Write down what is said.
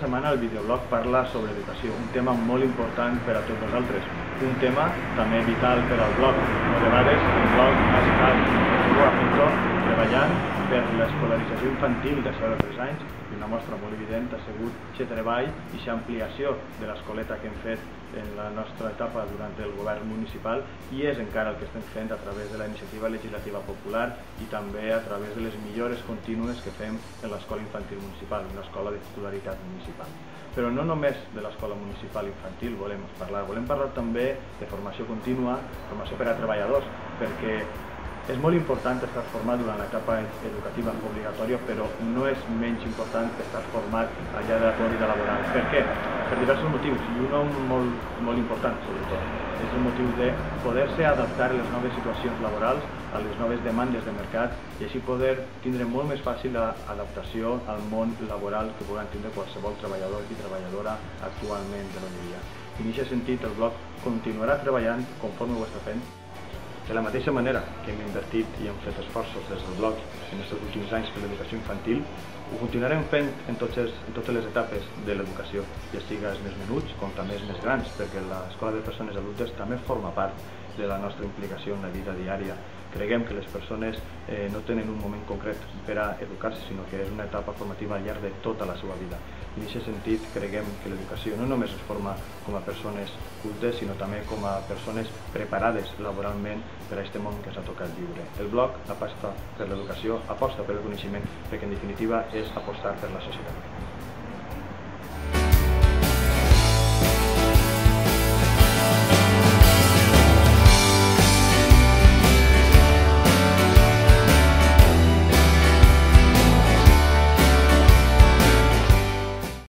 setmana el videoblog parla sobre educació, un tema molt important per a tots nosaltres, un tema també vital per al blog. A vegades el blog ha estat treballant per l'escolarització infantil de 0 a 3 anys, i una mostra molt evident ha sigut aquest treball i aquesta ampliació de l'escoleta que hem fet en la nostra etapa durant el govern municipal, i és encara el que estem fent a través de la iniciativa legislativa popular i també a través de les millores contínues que fem en l'escola infantil municipal, una escola de titularitat municipal. Però no només de l'escola municipal infantil volem parlar també de formació contínua, formació per a treballadors, perquè és molt important estar format durant l'etapa educativa obligatòria, però no és menys important estar format allà de la teva vida laboral. Per què? Per diversos motius, i un molt important, sobretot, és el motiu de poder-se adaptar a les noves situacions laborals, a les noves demandes de mercat, i així poder tindre molt més fàcil l'adaptació al món laboral que puguin tindre qualsevol treballador i treballadora actualment de l'Olleria. En aquest sentit, el blog continuarà treballant conforme ho està fent. De la mateixa manera que hem invertit i hem fet esforços des del blog en aquests últims anys per l'educació infantil, ho continuarem fent en totes les etapes de l'educació, ja siga els més menuts com també els més grans, perquè l'escola de persones adultes també forma part de la nostra implicació en la vida diària. Creiem que les persones no tenen un moment concret per a educar-se, sinó que és una etapa formativa al llarg de tota la seva vida. I en aquest sentit creiem que l'educació no només es forma com a persones cultes, sinó també com a persones preparades laboralment per a aquest món que ens ha tocat viure. El blog aposta per l'educació, aposta per el coneixement, perquè en definitiva és apostar per la societat.